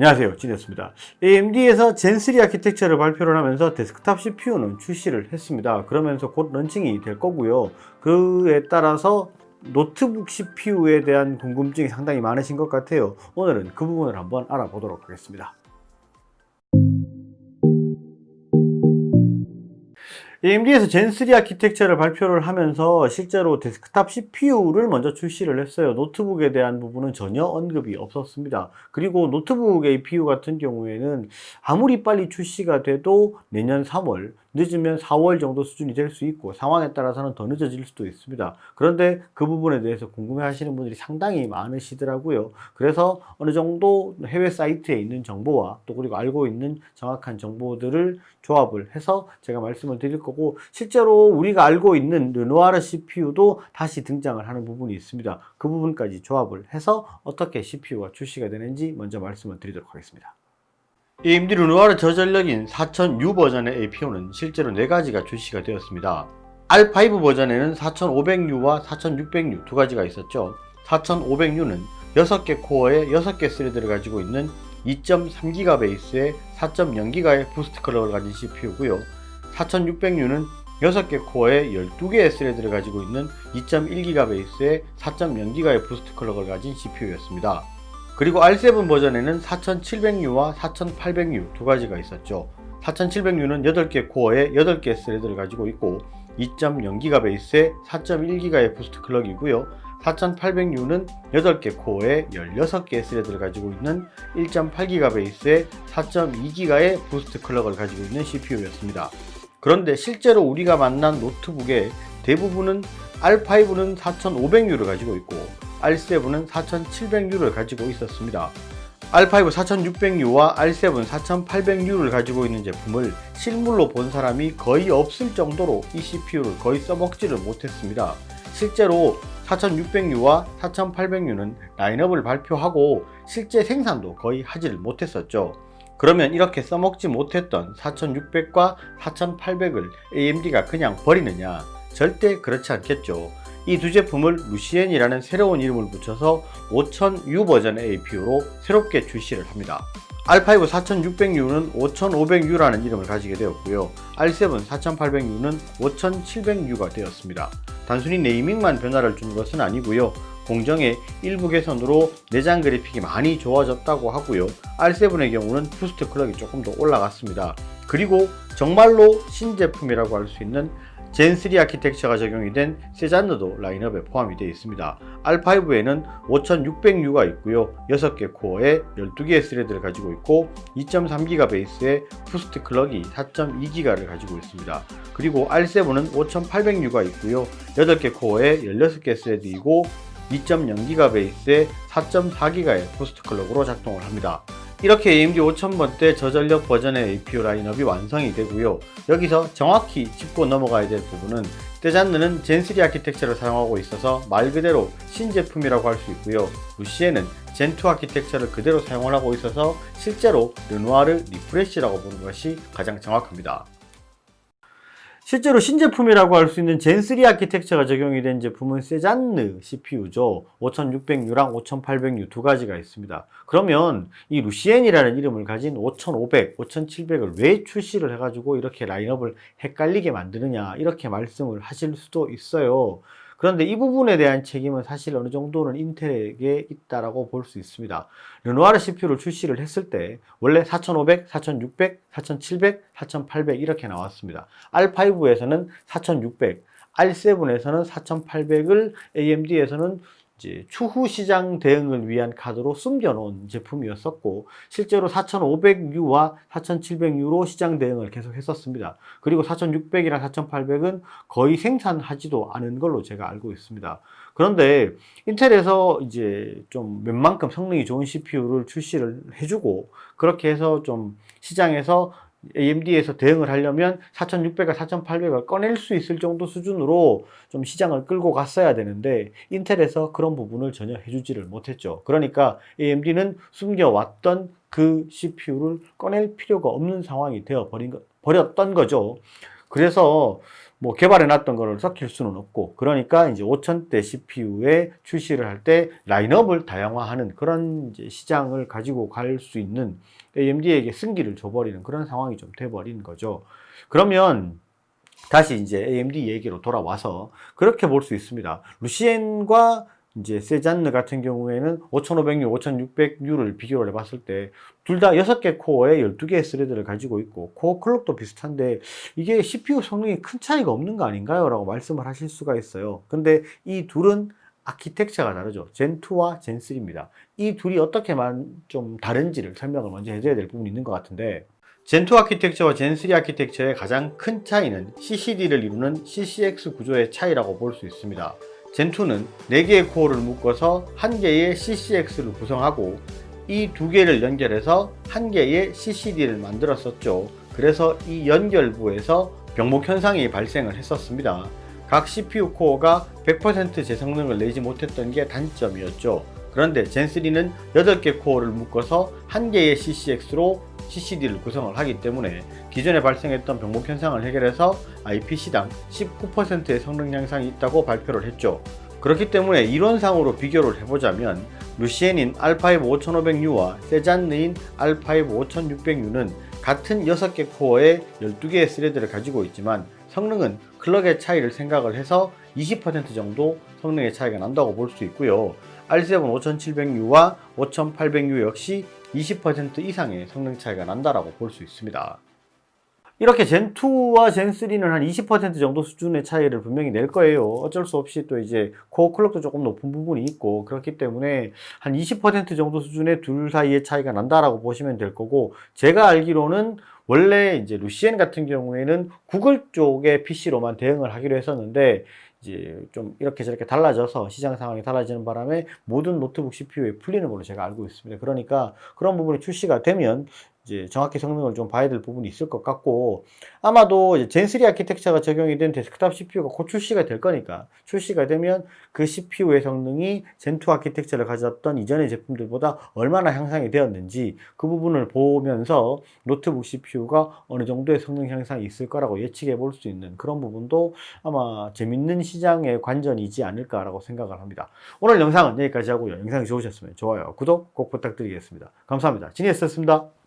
안녕하세요, 진이었습니다. AMD에서 젠3 아키텍처를 발표를 하면서 데스크탑 CPU는 출시를 했습니다. 그러면서 곧 런칭이 될 거고요. 그에 따라서 노트북 CPU에 대한 궁금증이 상당히 많으신 것 같아요. 오늘은 그 부분을 한번 알아보도록 하겠습니다. AMD에서 젠3 아키텍처를 발표를 하면서 실제로 데스크탑 CPU를 먼저 출시를 했어요. 노트북에 대한 부분은 전혀 언급이 없었습니다. 그리고 노트북 APU 같은 경우에는 아무리 빨리 출시가 돼도 내년 3월, 늦으면 4월 정도 수준이 될 수 있고 상황에 따라서는 더 늦어질 수도 있습니다. 그런데 그 부분에 대해서 궁금해 하시는 분들이 상당히 많으시더라고요. 그래서 어느 정도 해외 사이트에 있는 정보와 또 그리고 알고 있는 정확한 정보들을 조합을 해서 제가 말씀을 드릴 거고, 실제로 우리가 알고 있는 르누아르 CPU도 다시 등장을 하는 부분이 있습니다. 그 부분까지 조합을 해서 어떻게 CPU가 출시가 되는지 먼저 말씀을 드리도록 하겠습니다. AMD 르누아르 저전력인 4000U 버전의 APU는 실제로 4가지가 출시가 되었습니다. R5 버전에는 4500U와 4600U 두 가지가 있었죠. 4500U는 6개 코어에 6개 스레드를 가지고 있는 2.3기가 베이스의 4.0기가의 부스트 클럭을 가진 CPU고요. 4600U는 6개 코어에 12개의 스레드를 가지고 있는 2.1기가 베이스의 4.0기가의 부스트 클럭을 가진 CPU였습니다. 그리고 R7 버전에는 4700U와 4800U 두 가지가 있었죠. 4700U는 8개 코어에 8개 스레드를 가지고 있고 2.0기가 베이스의 4.1기가의 부스트 클럭이고요. 4800U는 8개 코어에 16개 스레드를 가지고 있는 1.8기가 베이스의 4.2기가의 부스트 클럭을 가지고 있는 CPU였습니다. 그런데 실제로 우리가 만난 노트북의 대부분은 R5는 4500U를 가지고 있고 R7은 4700U를 가지고 있었습니다. R5 4600U와 R7 4800U를 가지고 있는 제품을 실물로 본 사람이 거의 없을 정도로 이 CPU를 거의 써먹지를 못했습니다. 실제로 4600U와 4800U는 라인업을 발표하고 실제 생산도 거의 하지를 못했었죠. 그러면 이렇게 써먹지 못했던 4600과 4800을 AMD가 그냥 버리느냐? 절대 그렇지 않겠죠. 이 두 제품을 루시엔이라는 새로운 이름을 붙여서 5000U 버전의 APU로 새롭게 출시를 합니다. R5 4600U는 5500U라는 이름을 가지게 되었고요. R7 4800U는 5700U가 되었습니다. 단순히 네이밍만 변화를 준 것은 아니고요. 공정의 일부 개선으로 내장 그래픽이 많이 좋아졌다고 하고요. R7의 경우는 부스트 클럭이 조금 더 올라갔습니다. 그리고 정말로 신제품이라고 할 수 있는 젠3 아키텍처가 적용이 된 세잔느도 라인업에 포함이 되어 있습니다. R5에는 5600U가 있고요. 6개 코어에 12개의 스레드를 가지고 있고 2.3기가 베이스의 부스트 클럭이 4.2기가를 가지고 있습니다. 그리고 R7은 5800U가 있고요. 8개 코어에 16개 스레드이고 2.0기가 베이스의 4.4기가의 부스트 클럭으로 작동을 합니다. 이렇게 AMD 5000번대 저전력 버전의 APU 라인업이 완성이 되고요. 여기서 정확히 짚고 넘어가야 될 부분은 세잔느는 젠3 아키텍처를 사용하고 있어서 말 그대로 신제품이라고 할 수 있고요. 루시엔은 젠2 아키텍처를 그대로 사용을 하고 있어서 실제로 르누아르 리프레시라고 보는 것이 가장 정확합니다. 실제로 신제품이라고 할 수 있는 젠3 아키텍처가 적용이 된 제품은 세잔느 CPU죠. 5600U랑 5800U 두 가지가 있습니다. 그러면 이 루시엔이라는 이름을 가진 5500, 5700을 왜 출시를 해가지고 이렇게 라인업을 헷갈리게 만드느냐, 이렇게 말씀을 하실 수도 있어요. 그런데 이 부분에 대한 책임은 사실 어느 정도는 인텔에게 있다라고 볼 수 있습니다. 르누아르 CPU를 출시를 했을 때 원래 4500, 4600, 4700, 4800 이렇게 나왔습니다. R5에서는 4600, R7에서는 4800을 AMD에서는 이제 추후 시장 대응을 위한 카드로 숨겨놓은 제품이었었고, 실제로 4500U와 4700U로 시장 대응을 계속 했었습니다. 그리고 4600이랑 4800은 거의 생산하지도 않은 걸로 제가 알고 있습니다. 그런데 인텔에서 이제 좀 웬만큼 성능이 좋은 CPU를 출시를 해주고, 그렇게 해서 좀 시장에서 AMD에서 대응을 하려면 4600과 4800을 꺼낼 수 있을 정도 수준으로 좀 시장을 끌고 갔어야 되는데 인텔에서 그런 부분을 전혀 해주지를 못했죠. 그러니까 AMD는 숨겨왔던 그 CPU를 꺼낼 필요가 없는 상황이 되어 버렸던 거죠. 그래서 뭐 개발해 놨던 거를 섞일 수는 없고, 그러니까 이제 5000대 CPU에 출시를 할 때 라인업을 다양화하는 그런 이제 시장을 가지고 갈 수 있는 AMD에게 승기를 줘버리는 그런 상황이 좀 돼버린 거죠. 그러면 다시 이제 AMD 얘기로 돌아와서 그렇게 볼 수 있습니다. 루시엔과 이제 세잔느 같은 경우에는 5500U, 5600U를 비교를 해봤을 때 둘 다 6개 코어에 12개의 스레드를 가지고 있고 코어 클럭도 비슷한데 이게 CPU 성능이 큰 차이가 없는 거 아닌가요? 라고 말씀을 하실 수가 있어요. 근데 이 둘은 아키텍처가 다르죠. 젠2와 젠3입니다. 이 둘이 어떻게만 좀 다른지를 설명을 먼저 해줘야 될 부분이 있는 것 같은데, 젠2 아키텍처와 젠3 아키텍처의 가장 큰 차이는 CCD를 이루는 CCX 구조의 차이라고 볼 수 있습니다. 젠2는 4개의 코어를 묶어서 1개의 CCX를 구성하고 이 2개를 연결해서 1개의 CCD를 만들었었죠. 그래서 이 연결부에서 병목 현상이 발생을 했었습니다. 각 CPU 코어가 100% 제 성능을 내지 못했던 게 단점이었죠. 그런데 젠3는 8개 코어를 묶어서 1개의 CCX로 CCD를 구성을 하기 때문에 기존에 발생했던 병목 현상을 해결해서 IPC당 19%의 성능 향상이 있다고 발표를 했죠. 그렇기 때문에 이론상으로 비교를 해보자면 루시엔인 R5 5500U와 세잔느인 R5 5600U는 같은 6개 코어에 12개의 스레드를 가지고 있지만 성능은 클럭의 차이를 생각을 해서 20% 정도 성능의 차이가 난다고 볼 수 있고요. R7 5700U와 5800U 역시 20% 이상의 성능 차이가 난다라고 볼 수 있습니다. 이렇게 젠2와 젠3는 한 20% 정도 수준의 차이를 분명히 낼 거예요. 어쩔 수 없이 또 이제 코어 클럭도 조금 높은 부분이 있고 그렇기 때문에 한 20% 정도 수준의 둘 사이의 차이가 난다라고 보시면 될 거고, 제가 알기로는 원래 이제 루시엔 같은 경우에는 구글 쪽의 PC로만 대응을 하기로 했었는데 이제 좀 이렇게 저렇게 달라져서 시장 상황이 달라지는 바람에 모든 노트북 CPU에 풀리는 걸로 제가 알고 있습니다. 그러니까 그런 부분이 출시가 되면 이제 정확히 성능을 좀 봐야 될 부분이 있을 것 같고, 아마도 이제 젠3 아키텍처가 적용이 된 데스크탑 CPU가 곧 출시가 될 거니까 출시가 되면 그 CPU의 성능이 젠2 아키텍처를 가졌던 이전의 제품들보다 얼마나 향상이 되었는지 그 부분을 보면서 노트북 CPU가 어느 정도의 성능 향상이 있을 거라고 예측해 볼 수 있는 그런 부분도 아마 재밌는 시장의 관전이지 않을까라고 생각을 합니다. 오늘 영상은 여기까지 하고요. 영상이 좋으셨으면 좋아요, 구독 꼭 부탁드리겠습니다. 감사합니다. 진이었습니다.